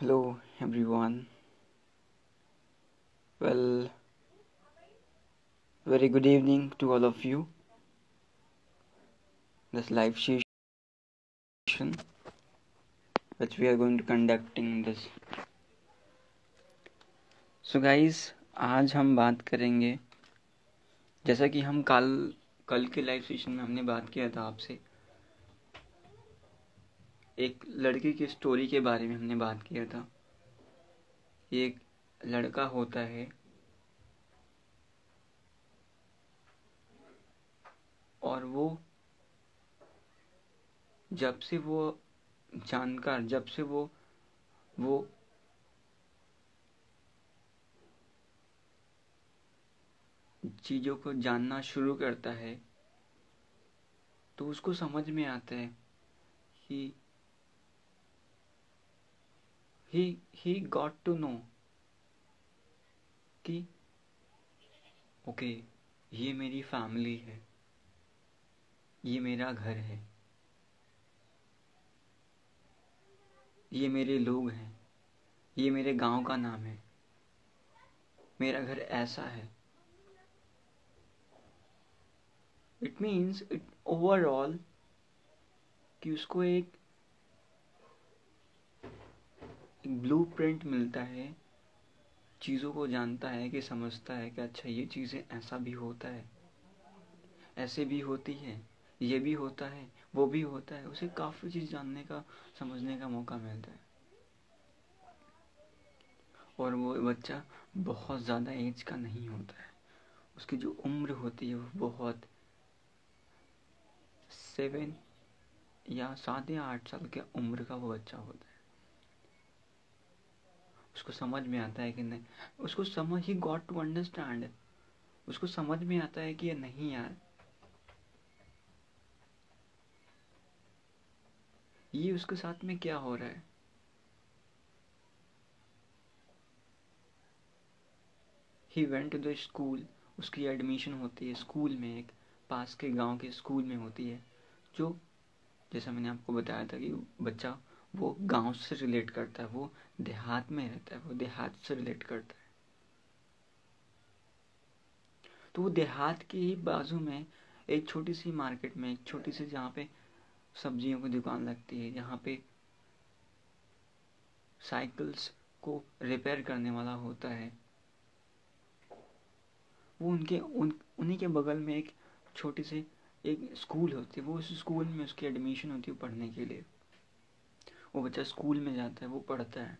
Hello everyone. Well, very good evening to all of you. This live session which we are going to conducting this. So guys, आज हम बात करेंगे, जैसा कि हम कल के लाइव सेशन में हमने बात किया था आपसे, एक लड़के की स्टोरी के बारे में हमने बात किया था। एक लड़का होता है और वो जब से वो चीज़ों को जानना शुरू करता है तो उसको समझ में आता है कि he got to know कि ओके, ये मेरी फैमिली है, ये मेरा घर है, ये मेरे लोग हैं, ये मेरे गांव का नाम है, मेरा घर ऐसा है। इट मीन्स इट ओवरऑल कि उसको एक ब्लूप्रिंट मिलता है, चीज़ों को जानता है कि समझता है कि अच्छा ये चीज़ें ऐसा भी होता है, ऐसे भी होती है, ये भी होता है, वो भी होता है। उसे काफ़ी चीज़ जानने का, समझने का मौका मिलता है। और वो बच्चा बहुत ज़्यादा एज का नहीं होता है, उसकी जो उम्र होती है वो बहुत 7 या 8 साल की उम्र का वो बच्चा होता है। उसको समझ में आता है कि नहीं, उसको समझ ही गॉट टू अंडरस्टैंड, उसको समझ में आता है कि ये नहीं यार, ये उसके साथ में क्या हो रहा है। He went to the school, उसकी एडमिशन होती है स्कूल में, एक पास के गांव के स्कूल में होती है, जो जैसा मैंने आपको बताया था कि बच्चा वो गांव से रिलेट करता है, वो देहात में रहता है, वो देहात से रिलेट करता है। तो वो देहात के ही बाजू में एक छोटी सी मार्केट में, एक छोटी सी जहाँ पे सब्जियों की दुकान लगती है, जहाँ पे साइकिल्स को रिपेयर करने वाला होता है, वो उन्हीं के बगल में एक छोटी सी एक स्कूल होती है। वो उस स्कूल में उसकी एडमिशन होती है पढ़ने के लिए। वो बच्चा स्कूल में जाता है, वो पढ़ता है,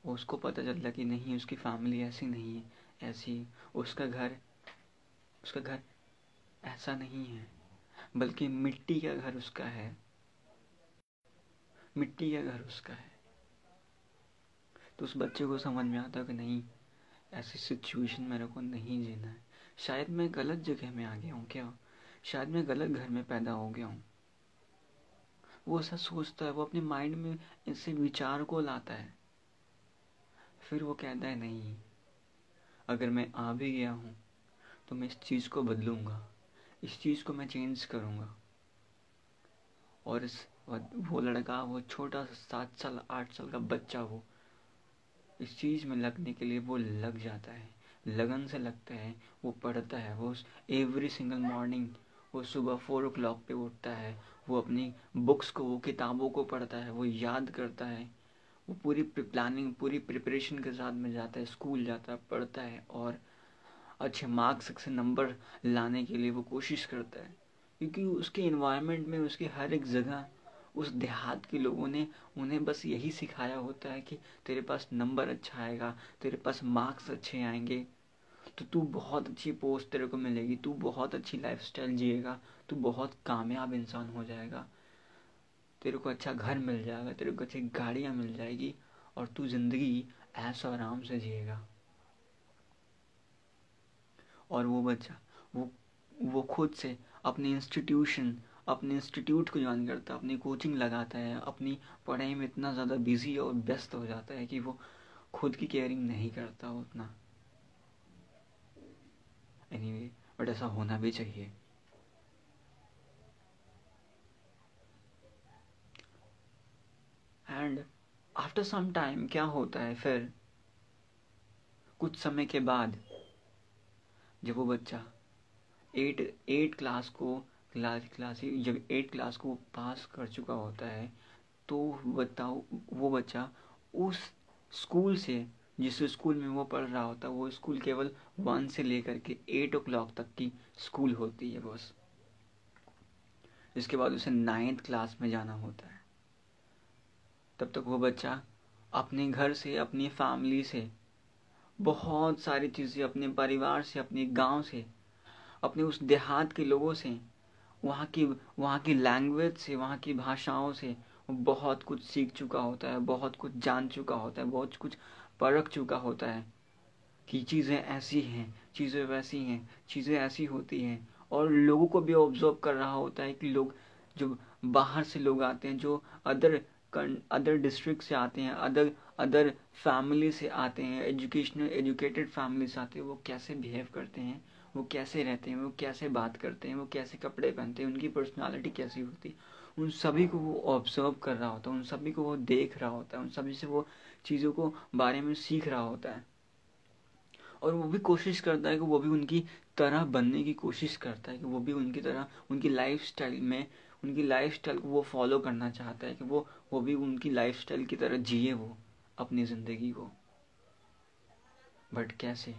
उसको पता चलता कि नहीं, उसकी फैमिली ऐसी नहीं है, ऐसी उसका घर ऐसा नहीं है, बल्कि मिट्टी का घर उसका है, मिट्टी का घर उसका है। तो उस बच्चे को समझ में आता है कि नहीं, ऐसी सिचुएशन मेरे को नहीं जीना है, शायद मैं गलत जगह में आ गया हूँ क्या, शायद मैं गलत घर में पैदा हो गया हूँ। वो ऐसा सोचता है, वो अपने माइंड में ऐसे विचार को लाता है। फिर वो कहता है नहीं, अगर मैं आ भी गया हूँ तो मैं इस चीज़ को बदलूंगा, इस चीज़ को मैं चेंज करूंगा। और वो लड़का, वो छोटा सा 7 साल 8 साल का बच्चा, वो इस चीज़ में लगने के लिए वो लग जाता है, लगन से लगता है, वो पढ़ता है, वो एवरी सिंगल मॉर्निंग वो सुबह 4 o'clock पे उठता है, वो अपनी बुक्स को, वो किताबों को पढ़ता है, वो याद करता है, वो पूरी प्लानिंग, पूरी प्रिपरेशन के साथ में जाता है, स्कूल जाता है, पढ़ता है और अच्छे मार्क्स से नंबर लाने के लिए वो कोशिश करता है। क्योंकि उसके इन्वायरमेंट में, उसके हर एक जगह उस देहात के लोगों ने उन्हें बस यही सिखाया होता है कि तेरे पास नंबर अच्छा आएगा, तेरे पास मार्क्स अच्छे आएंगे तो तू बहुत अच्छी पोस्ट तेरे को मिलेगी, तू बहुत अच्छी लाइफस्टाइल जिएगा, तू बहुत कामयाब इंसान हो जाएगा, तेरे को अच्छा घर मिल जाएगा, तेरे को अच्छी गाड़ियाँ मिल जाएगी और तू जिंदगी ऐसा आराम से जिएगा। और वो बच्चा वो खुद से अपने इंस्टीट्यूट को ज्वाइन करता है, अपनी कोचिंग लगाता है, अपनी पढ़ाई में इतना ज़्यादा बिजी और व्यस्त हो जाता है कि वो खुद की केयरिंग नहीं करता उतना। एनीवे, बट ऐसा होना भी चाहिए। एंड आफ्टर सम टाइम क्या होता है, फिर कुछ समय के बाद जब वो बच्चा एट क्लास को जब 8 क्लास को पास कर चुका होता है, तो बताओ वो बच्चा उस स्कूल से, जिस स्कूल में वो पढ़ रहा होता है, वो स्कूल केवल 1 से लेकर के 8 o'clock तक की स्कूल होती है बस। इसके बाद उसे 9th क्लास में जाना होता है। तब तक वो बच्चा अपने घर से, अपनी फैमिली से, बहुत सारी चीज़ें, अपने परिवार से, अपने गांव से, अपने उस देहात के लोगों से, वहाँ की लैंग्वेज से, वहाँ की भाषाओं से वो बहुत कुछ सीख चुका होता है, बहुत कुछ जान चुका होता है, बहुत कुछ परख चुका होता है कि चीज़ें ऐसी हैं, चीज़ें वैसी हैं, चीज़ें ऐसी होती हैं। और लोगों को भी ऑब्जर्व कर रहा होता है कि लोग जो बाहर से लोग आते हैं, जो अदर डिस्ट्रिक्ट से आते हैं, अदर फैमिली से आते हैं, एजुकेटेड फैमिली से आते हैं, वो कैसे बिहेव करते हैं, वो कैसे रहते हैं, वो कैसे बात करते हैं, वो कैसे कपड़े पहनते हैं, उनकी पर्सनालिटी कैसी होती है, उन सभी को वो ऑब्जर्व कर रहा होता है, उन सभी को वो देख रहा होता है, उन सभी से वो चीज़ों को बारे में सीख रहा होता है। और वो भी कोशिश करता है कि वो भी उनकी तरह बनने की कोशिश करता है, कि वो भी उनकी तरह, उनकी लाइफस्टाइल को वो फॉलो करना चाहता है, कि वो भी उनकी लाइफस्टाइल की तरह जिए वो अपनी ज़िंदगी को। बट कैसे?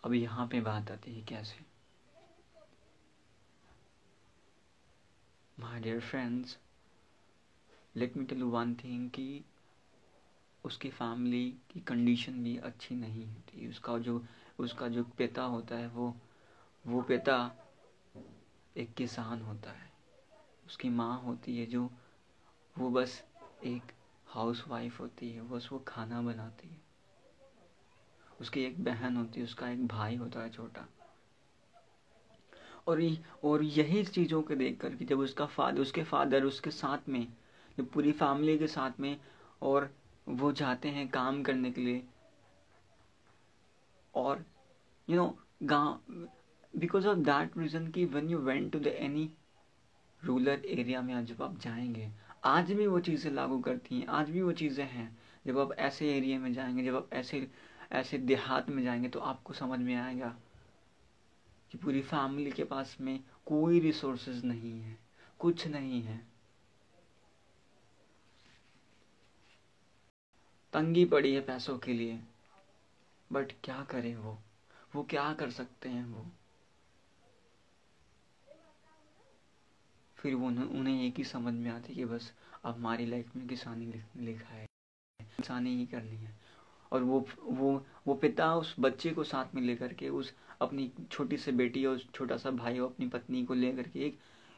अब यहाँ पे बात आती है कैसे। My dear friends, let me tell you one thing, कि उसकी फैमिली की कंडीशन भी अच्छी नहीं होती। उसका जो पिता होता है, वो पिता एक किसान होता है। उसकी माँ होती है जो, वो बस एक हाउस वाइफ होती है, बस वो खाना बनाती है। उसकी एक बहन होती है, उसका एक भाई होता है छोटा। और यही चीज़ों को देख कर कि जब उसके फादर उसके साथ में, जब पूरी फैमिली के साथ में, और वो जाते हैं काम करने के लिए, और गाँव, बिकॉज ऑफ दैट रीज़न कि when you went to the any rural area में, जब आप जाएंगे, आज भी वो चीज़ें लागू करती हैं, आज भी वो चीज़ें हैं। जब आप ऐसे एरिया में जाएंगे, जब आप ऐसे देहात में जाएंगे, तो आपको समझ में आएगा कि पूरी फैमिली के पास में कोई रिसोर्सेज नहीं है, कुछ नहीं है, तंगी पड़ी है पैसों के लिए। बट क्या करें वो क्या कर सकते हैं वो? फिर उन्हें एक ही समझ में आती कि बस अब हमारी लाइफ में किसानी लिखा है, किसानी ही करनी है। और वो पिता उस बच्चे को साथ में लेकर के, उस अपनी छोटी सी बेटी और छोटा सा भाई और अपनी पत्नी को लेकर के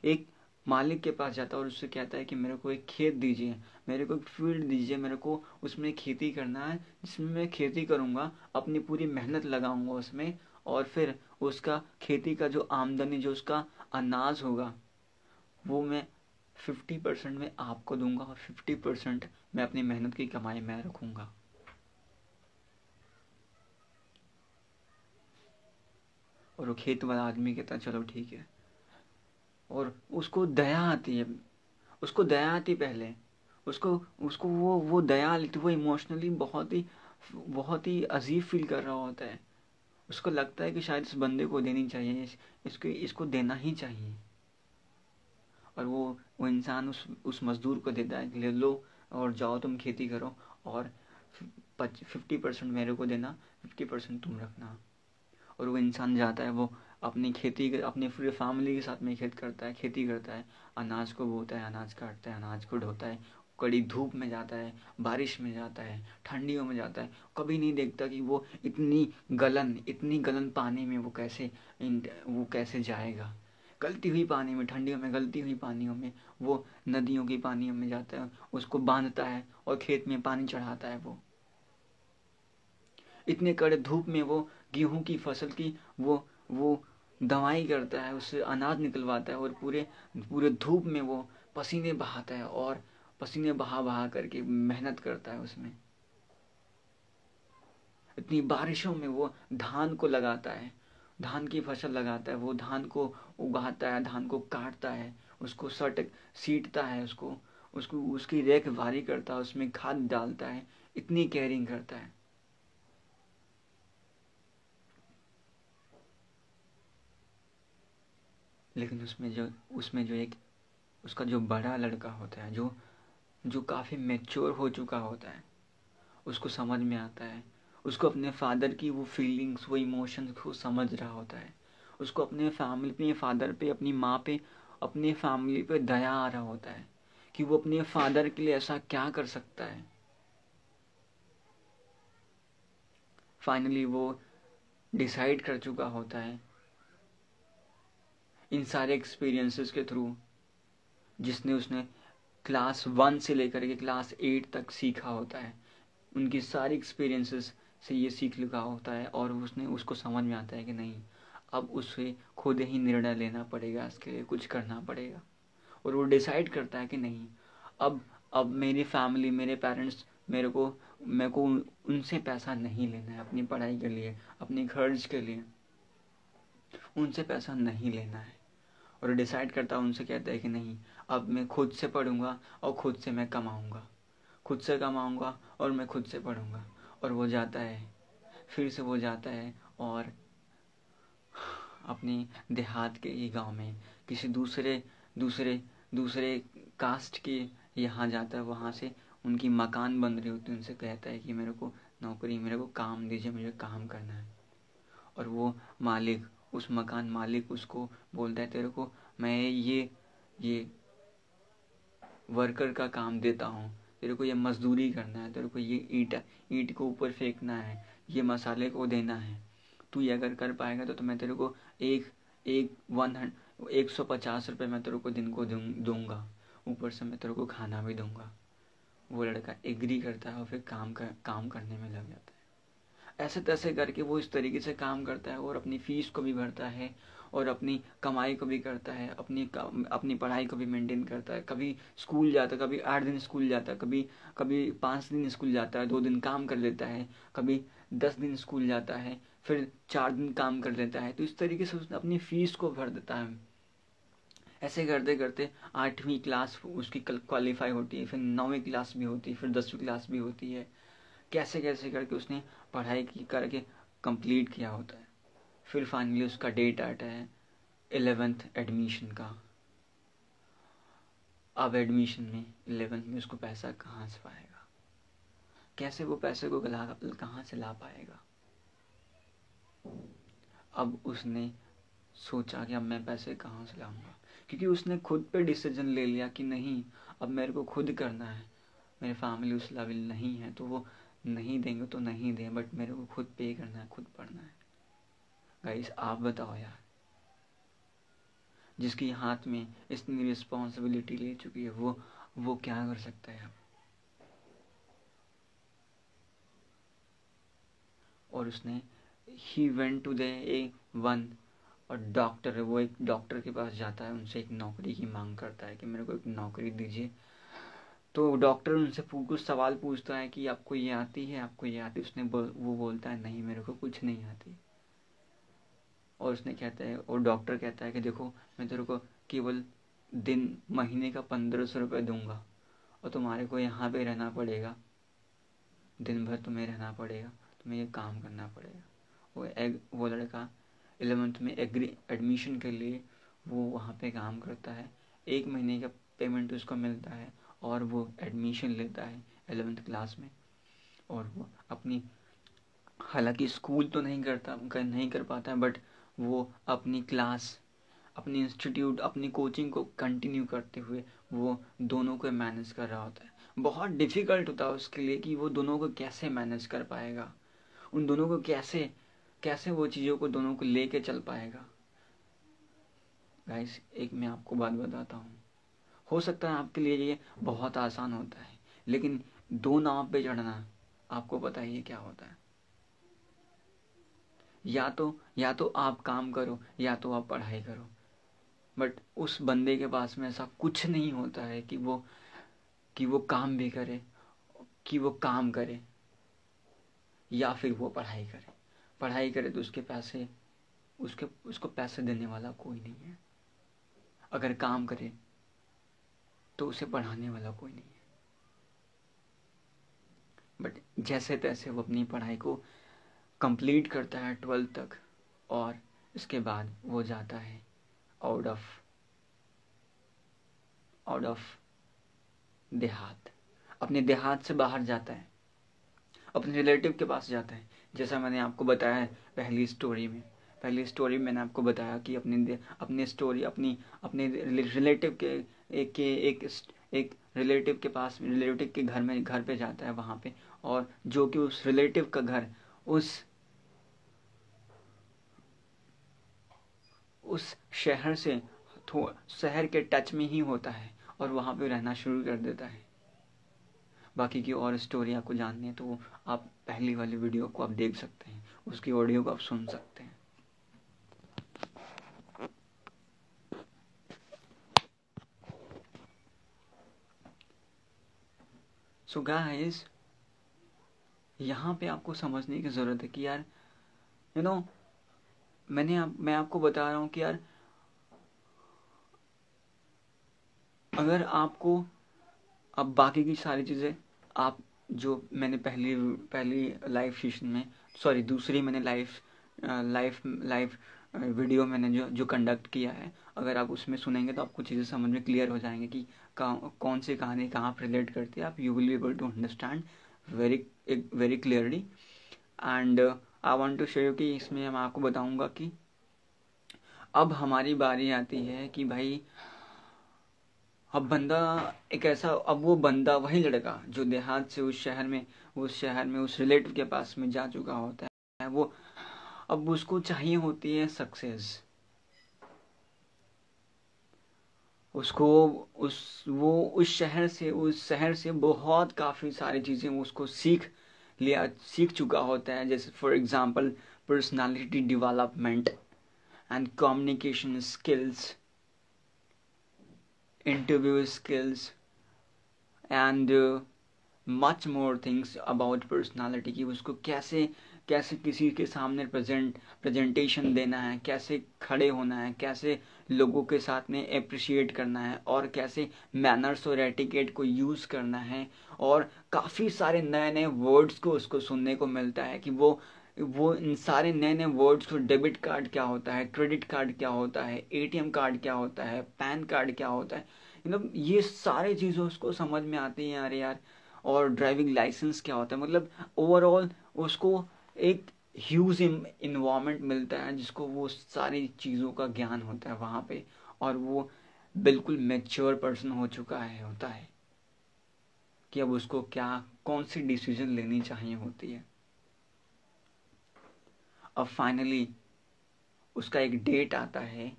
एक मालिक के पास जाता है, और उससे कहता है कि मेरे को एक खेत दीजिए, मेरे को एक फील्ड दीजिए, मेरे को उसमें खेती करना है, जिसमें मैं खेती करूँगा, अपनी पूरी मेहनत लगाऊंगा उसमें, और फिर उसका खेती का जो आमदनी, जो उसका अनाज होगा, वो मैं 50% में आपको दूंगा, और 50% मैं अपनी मेहनत की कमाई में रखूंगा। और वो खेत वाला आदमी कहता है चलो ठीक है। और उसको दया आती है, पहले उसको उसको वो दया लेती, वो इमोशनली बहुत ही अजीब फील कर रहा होता है। उसको लगता है कि शायद इस बंदे को देनी चाहिए, इसको देना ही चाहिए। और वो इंसान उस मजदूर को देता है कि ले लो और जाओ तुम खेती करो, और 50% मेरे को देना, 50% तुम रखना। और वो इंसान जाता है, वो अपनी पूरी फैमिली के साथ में खेती करता है, अनाज को बोता है, अनाज काटता है, अनाज को ढोता है, कड़ी धूप में जाता है, बारिश में जाता है, ठंडियों में जाता है। कभी नहीं देखता कि वो इतनी गलन पानी में वो कैसे जाएगा। गलती हुई पानी में, ठंडियों में गलती हुई पानियों में वो नदियों की पानियों में जाता है, उसको बांधता है और खेत में पानी चढ़ाता है। वो इतने कड़े धूप में वो गेहूं की फसल की वो दवाई करता है, उससे अनाज निकलवाता है, और पूरे धूप में वो पसीने बहाता है, और पसीने बहा करके मेहनत करता है उसमें। इतनी बारिशों में वो धान को लगाता है, धान की फसल लगाता है, वो धान को उगाता है, धान को काटता है, उसको सींटता है, उसको उसको उसकी रखवाली करता है, उसमें खाद डालता है, इतनी केयरिंग करता है। लेकिन उसमें जो एक उसका जो बड़ा लड़का होता है, जो जो काफ़ी मैच्योर हो चुका होता है, उसको समझ में आता है, उसको अपने फादर की वो फीलिंग्स, वो इमोशंस को समझ रहा होता है, उसको अपने फैमिली पे, फादर पे, अपनी माँ पे, अपनी फैमिली पे दया आ रहा होता है कि वो अपने फादर के लिए ऐसा क्या कर सकता है। फाइनली वो डिसाइड कर चुका होता है इन सारे एक्सपीरियंसेस के थ्रू, जिसने उसने क्लास 1 से लेकर के क्लास 8 तक सीखा होता है, उनकी सारी एक्सपीरियंसेस से ये सीख लिखा होता है। और उसको समझ में आता है कि नहीं, अब उसे खुद ही निर्णय लेना पड़ेगा, इसके लिए कुछ करना पड़ेगा। और वो डिसाइड करता है कि नहीं, अब मेरी फैमिली, मेरे पेरेंट्स, मेरे को उनसे पैसा नहीं लेना है अपनी पढ़ाई के लिए, अपनी खर्च के लिए, उनसे पैसा नहीं लेना है। और डिसाइड करता है, उनसे कहता है कि नहीं, अब मैं खुद से पढ़ूंगा और खुद से मैं कमाऊंगा, खुद से कमाऊंगा और मैं खुद से पढ़ूंगा। और वो जाता है, फिर से वो जाता है और अपनी देहात के ही गांव में किसी दूसरे दूसरे दूसरे कास्ट के यहाँ जाता है, वहाँ से उनकी मकान बन रही होती है, उनसे कहता है कि मेरे को नौकरी, मेरे को काम दीजिए, मुझे काम करना है। और वो मालिक, उस मकान मालिक उसको बोलता है, तेरे को मैं ये वर्कर का काम देता हूँ, तेरे को ये मजदूरी करना है, तेरे को ये ईंट को ऊपर फेंकना है, ये मसाले को देना है, तू ये अगर कर पाएगा तो मैं तेरे को एक एक 150 रुपये मैं तेरे को दिन को दूंगा, ऊपर से मैं तेरे को खाना भी दूंगा। वो लड़का एग्री करता है और फिर काम करने में लग जाता है। ऐसे तैसे करके वो इस तरीके से काम करता है और अपनी फीस को भी भरता है और अपनी कमाई को भी करता है, अपनी पढ़ाई को भी मेंटेन करता है। कभी स्कूल जाता है, कभी 8 दिन स्कूल जाता है, कभी 5 दिन स्कूल जाता है, 2 दिन काम कर लेता है, कभी 10 दिन स्कूल जाता है, फिर 4 दिन काम कर लेता है। तो इस तरीके से उसने अपनी फीस को भर देता है। ऐसे करते करते 8वीं क्लास उसकी क्वालिफाई होती है, फिर 9वीं क्लास भी होती है, फिर 10वीं क्लास भी होती है। कैसे कैसे करके उसने पढ़ाई की करके कंप्लीट किया होता है। फिर फाइनली उसका डेट आता है 11th एडमिशन का। अब एडमिशन में 11th में उसको पैसा कहाँ से पाएगा, कैसे वो पैसे को कहाँ से ला पाएगा। अब उसने सोचा कि अब मैं पैसे कहाँ से लाऊंगा, क्योंकि उसने खुद पे डिसीजन ले लिया कि नहीं, अब मेरे को खुद करना है। मेरी फैमिली उस लेवल नहीं है तो वो नहीं देंगे तो नहीं दें, बट मेरे को खुद पे करना है, खुद पढ़ना है। गाइस आप बताओ यार, जिसकी हाथ में इतनी रिस्पॉन्सिबिलिटी ले चुकी है, वो क्या कर सकता है अब। और उसने he went to the one, और डॉक्टर है, वो एक डॉक्टर के पास जाता है, उनसे एक नौकरी की मांग करता है कि मेरे को एक नौकरी दीजिए। तो डॉक्टर उनसे कुछ सवाल पूछता है कि आपको ये आती है, आपको ये आती है। वो बोलता है नहीं, मेरे को कुछ नहीं आती। और उसने कहता है, और डॉक्टर कहता है कि देखो, मैं तेरे को केवल महीने का 1500 रुपये दूंगा और तुम्हारे को यहाँ पे रहना पड़ेगा, दिन भर तुम्हें रहना पड़ेगा, तुम्हें ये काम करना पड़ेगा। वो लड़का 11th में एडमिशन के लिए वो वहाँ पे काम करता है। 1 महीने का पेमेंट उसको मिलता है और वो एडमिशन लेता है 11th क्लास में। और वो अपनी, हालांकि स्कूल तो नहीं कर पाता है, बट वो अपनी क्लास, अपनी इंस्टीट्यूट, अपनी कोचिंग को कंटिन्यू करते हुए वो दोनों को मैनेज कर रहा होता है। बहुत डिफिकल्ट होता है उसके लिए कि वो दोनों को कैसे मैनेज कर पाएगा, उन दोनों को कैसे कैसे वो चीज़ों को दोनों को लेके चल पाएगा। गाइस एक मैं आपको बात बताता हूँ, हो सकता है आपके लिए ये बहुत आसान होता है, लेकिन 2 नाव पे चढ़ना आपको पता ही है क्या होता है। या तो आप काम करो या तो आप पढ़ाई करो, बट उस बंदे के पास में ऐसा कुछ नहीं होता है कि वो काम भी करे, कि वो काम करे या फिर वो पढ़ाई करे। पढ़ाई करे तो उसके पैसे उसको पैसे देने वाला कोई नहीं है। अगर काम करे तो उसे पढ़ाने वाला कोई नहीं है। बट जैसे तैसे वो अपनी पढ़ाई को कंप्लीट करता है 12th तक, और इसके बाद वो जाता है आउट ऑफ देहात, अपने देहात से बाहर जाता है, अपने रिलेटिव के पास जाता है। जैसा मैंने आपको बताया है पहली स्टोरी में मैंने आपको बताया कि अपने रिलेटिव एक रिलेटिव के पास, रिलेटिव के घर पे जाता है वहाँ पे, और जो कि उस रिलेटिव का घर उस शहर से शहर के टच में ही होता है, और वहाँ पे रहना शुरू कर देता है। बाकी की और स्टोरी आपको जाननी है तो आप पहली वाली वीडियो को आप देख सकते हैं, उसकी ऑडियो को आप सुन सकते हैं। सो गाइस, यहाँ पे आपको समझने की ज़रूरत है कि यार मैं आपको बता रहा हूँ कि यार अगर आपको अब बाकी की सारी चीज़ें आप जो मैंने पहली लाइव सेशन में दूसरी मैंने लाइव वीडियो मैंने जो कंडक्ट किया है, अगर आप उसमें सुनेंगे तो आपको चीज़ें समझ में क्लियर हो जाएंगे कि कौन सी कहानी कहाँ पर रिलेट करती है। आप you will be able to understand very clearly. And I want to share कि इसमें मैं आपको बताऊंगा कि अब हमारी बारी आती है कि भाई अब वो बंदा वही लड़का जो देहात से उस शहर में उस रिलेटिव के पास में जा चुका होता है, वो अब उसको चाहिए होती है सक्सेस। उसको उस शहर से बहुत काफ़ी सारी चीज़ें उसको सीख चुका होता है, जैसे for example personality development and communication skills, interview skills and much more things about personality, कि उसको कैसे किसी के सामने प्रेजेंटेशन देना है, कैसे खड़े होना है, कैसे लोगों के साथ में अप्रिशिएट करना है, और कैसे मैनर्स और एटिकेट को यूज़ करना है। और काफ़ी सारे नए नए वर्ड्स को उसको सुनने को मिलता है कि वो इन सारे नए नए वर्ड्स को, डेबिट कार्ड क्या होता है, क्रेडिट कार्ड क्या होता है, एटीएम कार्ड क्या होता है, पैन कार्ड क्या होता है, मतलब ये सारी चीज़ें उसको समझ में आती हैं यार। और ड्राइविंग लाइसेंस क्या होता है, मतलब ओवरऑल उसको एक ह्यूज इन्वायरमेंट मिलता है जिसको वो सारी चीज़ों का ज्ञान होता है वहाँ पे, और वो बिल्कुल मैच्योर पर्सन होता है कि अब उसको कौन सी डिसीजन लेनी चाहिए होती है। अब फाइनली उसका एक डेट आता है,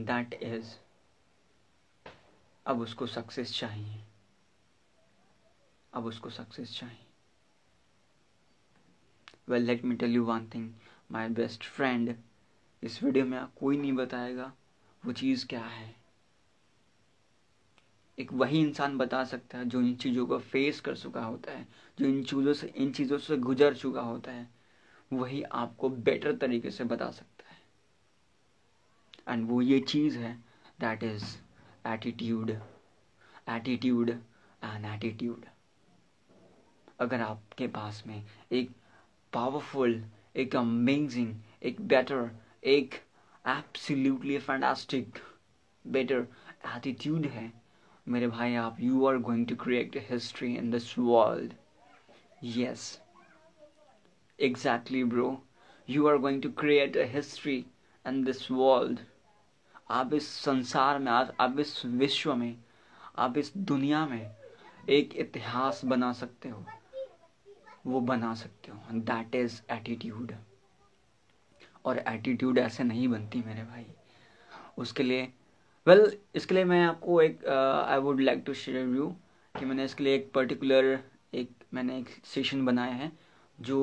दैट इज अब उसको सक्सेस चाहिए। Well, let me tell you one thing my best friend, इस वीडियो में कोई नहीं बताएगा वो चीज़ क्या है। एक वही इंसान बता सकता है जो इन चीज़ों को फेस कर चुका होता है, जो इन चीज़ों से गुजर चुका होता है, वही आपको बेटर तरीके से बता सकता है। एंड वो ये चीज़ है, that is attitude and attitude. अगर आपके पास में एक पावरफुल, एक अमेजिंग, एक बेटर, एक एब्सोल्युटली फैंटास्टिक बेटर एटीट्यूड है मेरे भाई, आप you are going to create history in this world. Yes, exactly bro, you are going to create a history in this world. आप इस संसार में, आप इस विश्व में, आप इस दुनिया में एक इतिहास बना सकते हो, वो बना सकते हो। That is attitude. और एटीट्यूड ऐसे नहीं बनती मेरे भाई। उसके लिए इसके लिए मैं आपको एक I would like to share you कि मैंने इसके लिए एक पर्टिकुलर मैंने एक सेशन बनाया है जो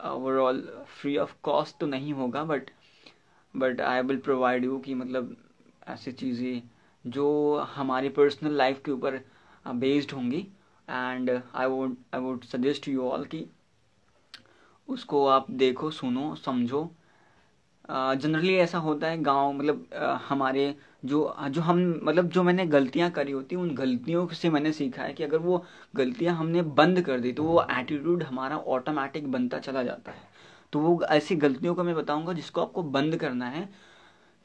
ओवरऑल फ्री ऑफ कॉस्ट तो नहीं होगा, but I will provide you कि मतलब ऐसी चीज़ें जो हमारी पर्सनल लाइफ के ऊपर बेस्ड होंगी। And I would suggest you all कि उसको आप देखो, सुनो, समझो। जनरली ऐसा होता है गांव, मतलब हमारे जो जो हम मतलब जो मैंने गलतियां करी होती, उन गलतियों से मैंने सीखा है कि अगर वो गलतियां हमने बंद कर दी तो वो एटीट्यूड हमारा ऑटोमेटिक बनता चला जाता है। तो वो ऐसी गलतियों को मैं बताऊंगा जिसको आपको बंद करना है,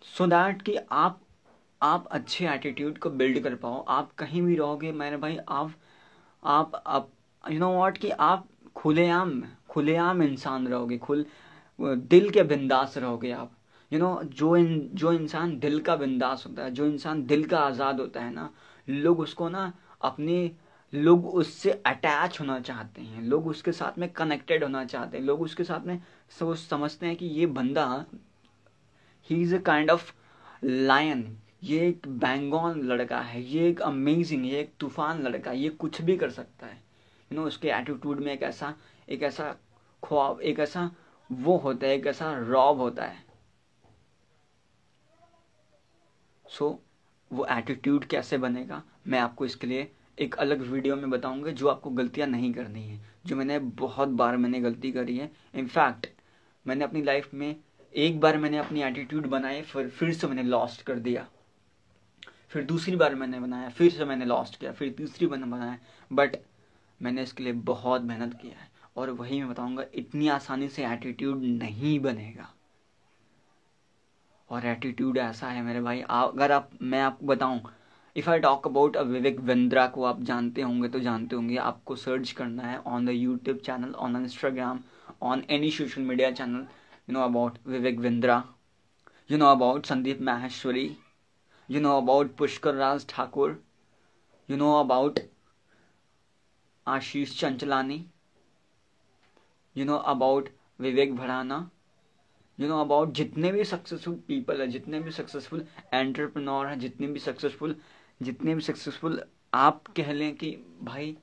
सो दैट कि आप अच्छे एटीट्यूड को बिल्ड कर पाओ। आप कहीं भी रहोगे मेरे भाई, आप यू नो व्हाट कि आप खुलेआम इंसान रहोगे, दिल के बिंदास रहोगे आप। जो इंसान दिल का बिंदास होता है, जो इंसान दिल का आज़ाद होता है ना, लोग उसको ना अपने लोग उससे अटैच होना चाहते हैं, लोग उसके साथ में कनेक्टेड होना चाहते हैं, लोग उसके साथ में सोच समझते हैं कि ये बंदा, he is a kind of lion, ये एक बैंगॉन लड़का है, ये एक अमेजिंग, ये एक तूफान लड़का है, ये कुछ भी कर सकता है। उसके एटीट्यूड में एक ऐसा ख्वाब, एक ऐसा वो होता है, एक ऐसा रॉब होता है। वो एटीट्यूड कैसे बनेगा, मैं आपको इसके लिए एक अलग वीडियो में बताऊंगा, जो आपको गलतियां नहीं करनी है, जो बहुत बार मैंने गलती करी है। इनफैक्ट मैंने अपनी लाइफ में एक बार मैंने अपनी एटीट्यूड बनाई, फिर से मैंने लॉस्ट कर दिया, फिर दूसरी बार मैंने बनाया, फिर से मैंने लॉस्ट किया, फिर तीसरी बार बनाया, बट मैंने इसके लिए बहुत मेहनत किया है। और वही मैं बताऊंगा, इतनी आसानी से एटीट्यूड नहीं बनेगा। और एटीट्यूड ऐसा है मेरे भाई, मैं आपको बताऊं, if I talk about Vivek Bindra को आप जानते होंगे तो जानते होंगे, आपको सर्च करना है on the YouTube channel, on Instagram, on any social media channel, about Vivek Bindra, about Sandeep Maheshwari, about Pushkar Raj Thakur, about Ashish Chanchlani, about Vivek Bhadana, about जितने भी सक्सेसफुल पीपल है, जितने भी सक्सेसफुल एंटरप्रेन्योर हैं, जितने भी सक्सेसफुल आप कह लें कि भाई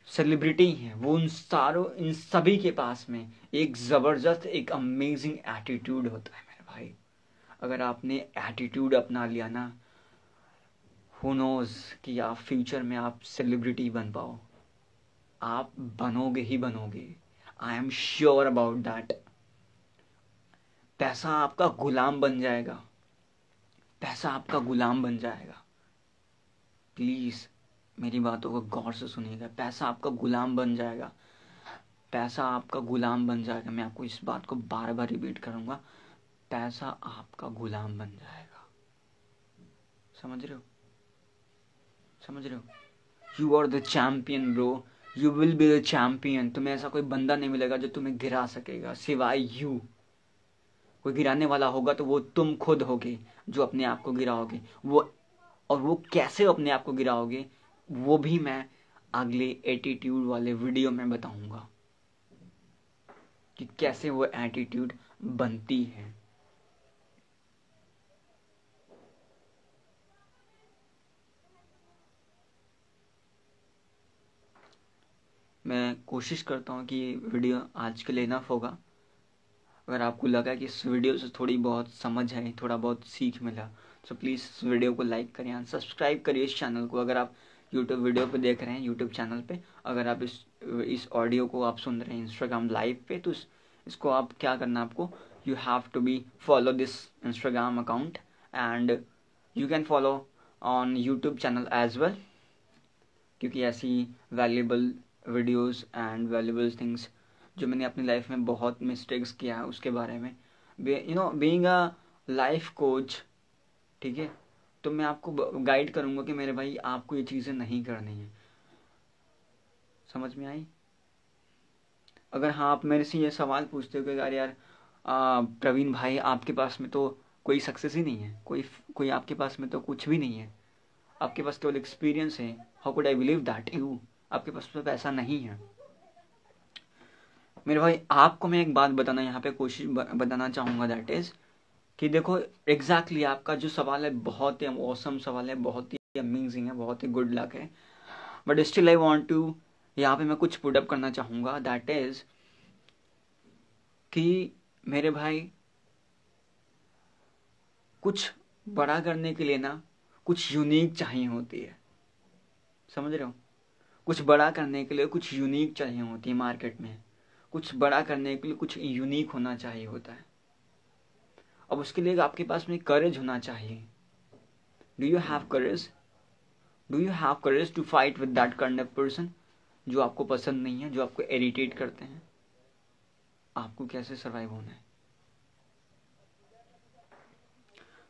सेलिब्रिटी हैं, वो इन सभी के पास में एक ज़बरदस्त, एक अमेजिंग एटीट्यूड होता है मेरे भाई। अगर आपने एटीट्यूड अपना लिया ना, हु नोज कि आप फ्यूचर में आप सेलिब्रिटी बन पाओ, आप बनोगे ही बनोगे। I am sure about that. पैसा आपका गुलाम बन जाएगा, पैसा आपका गुलाम बन जाएगा। प्लीज मेरी बातों को गौर से सुनिएगा, पैसा आपका गुलाम बन जाएगा, पैसा आपका गुलाम बन जाएगा। मैं आपको इस बात को बार बार रिपीट करूंगा, पैसा आपका गुलाम बन जाएगा। समझ रहे हो? You are the champion bro, you will be the champion. तुम्हें ऐसा कोई बंदा नहीं मिलेगा जो तुम्हें गिरा सकेगा सिवाय यू। कोई गिराने वाला होगा तो वो तुम खुद होगे जो अपने आप को गिराओगे। वो कैसे अपने आप को गिराओगे वो भी मैं अगले एटीट्यूड वाले वीडियो में बताऊंगा कि कैसे वो एटीट्यूड बनती है। मैं कोशिश करता हूँ कि वीडियो आज के लिए इनफ होगा। अगर आपको लगा कि इस वीडियो से थोड़ी बहुत समझ है, थोड़ा बहुत सीख मिला, तो प्लीज़ इस वीडियो को लाइक करिए एंड सब्सक्राइब करिए इस चैनल को। अगर आप यूट्यूब वीडियो पे देख रहे हैं, यूट्यूब चैनल पे, अगर आप इस ऑडियो को आप सुन रहे हैं इंस्टाग्राम लाइव पे, तो इसको आप क्या करना, आपको you have to be follow this Instagram account and you can follow on YouTube channel as well, क्योंकि ऐसी valuable videos and valuable things जो मैंने अपनी लाइफ में बहुत मिस्टेक्स किया है उसके बारे में, बीइंग अ लाइफ कोच, ठीक है, तो मैं आपको गाइड करूंगा कि मेरे भाई आपको ये चीज़ें नहीं करनी है। समझ में आई? अगर हाँ आप मेरे से ये सवाल पूछते हो कि यार प्रवीण भाई आपके पास में तो कोई सक्सेस ही नहीं है, कोई आपके पास में तो कुछ भी नहीं है, आपके पास केवल एक्सपीरियंस है, how could I believe that you, आपके पास तो पैसा नहीं है। मेरे भाई आपको मैं एक बात बताना यहाँ पे बताना चाहूँगा, दैट इज़ कि देखो एग्जैक्टली आपका जो सवाल है बहुत ही ऑसम सवाल है, बहुत ही अमेजिंग है, बहुत ही गुड लक है, but still I want to यहाँ पे मैं कुछ पुट अप करना चाहूँगा, दैट इज़ कि मेरे भाई कुछ बड़ा करने के लिए ना कुछ यूनिक चाहिए होती है। समझ रहे हो? कुछ बड़ा करने के लिए कुछ यूनिक चाहिए होती है मार्केट में, कुछ बड़ा करने के लिए कुछ यूनिक होना चाहिए होता है। अब उसके लिए आपके पास में करेज होना चाहिए। Do you have courage? Do you have courage to fight with that kind of person जो आपको पसंद नहीं है, जो आपको इरिटेट करते हैं? आपको कैसे सर्वाइव होना है?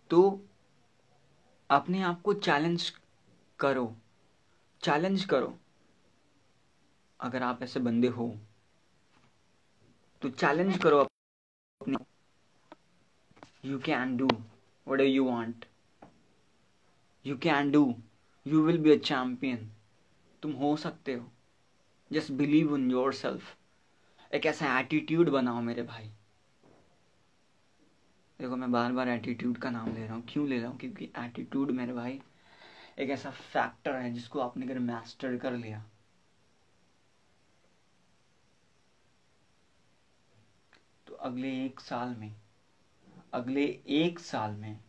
तो अपने आप को चैलेंज करो, चैलेंज करो। अगर आप ऐसे बंदे हो तो चैलेंज करो अपने। You can do what you want, you can do, you will be a champion. तुम हो सकते हो। Just believe in your self. एक ऐसा एटीट्यूड बनाओ मेरे भाई। देखो मैं बार बार एटीट्यूड का नाम ले रहा हूँ, क्यों ले रहा हूँ? क्योंकि एटीट्यूड मेरे भाई एक ऐसा फैक्टर है जिसको आपने अगर मास्टर कर लिया तो अगले एक साल में,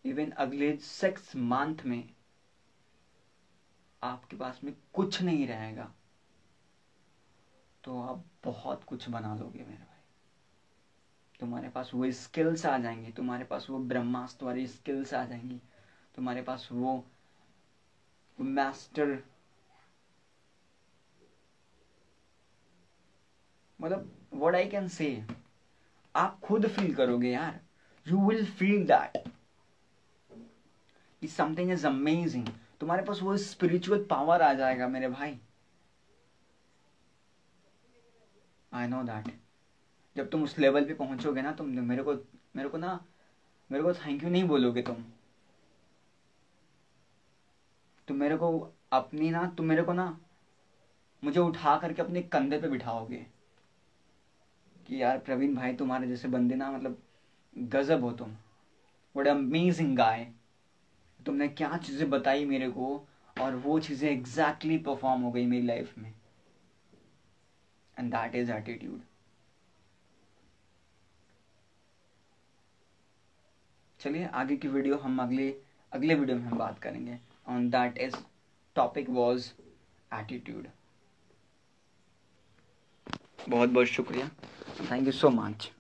इवन अगले 6 मंथ में आपके पास में कुछ नहीं रहेगा तो आप बहुत कुछ बना लोगे मेरे भाई। तुम्हारे पास वो स्किल्स आ जाएंगी, तुम्हारे पास वो ब्रह्मास्त्र वाली स्किल्स आ जाएंगी, तुम्हारे पास वो मास्टर, मतलब व्हाट आई कैन से, आप खुद फील करोगे यार। You will feel that something is amazing. तुम्हारे पास वो स्पिरिचुअल पावर आ जाएगा मेरे भाई। I know that. जब तुम उस लेवल पे पहुंचोगे ना, तुम मेरे को थैंक यू नहीं बोलोगे। तुम मेरे को अपनी ना, तुम मेरे को ना, मुझे उठा करके अपने कंधे पे बिठाओगे कि यार प्रवीण भाई तुम्हारे जैसे बंदे ना, मतलब गजब हो तुम। What amazing guy. तुमने क्या चीजें बताई मेरे को और वो चीजें एग्जैक्टली परफॉर्म हो गई मेरी लाइफ में। And that is attitude. चलिए आगे की वीडियो हम अगले वीडियो में हम बात करेंगे on that is topic was attitude. बहुत बहुत शुक्रिया। Thank you so much.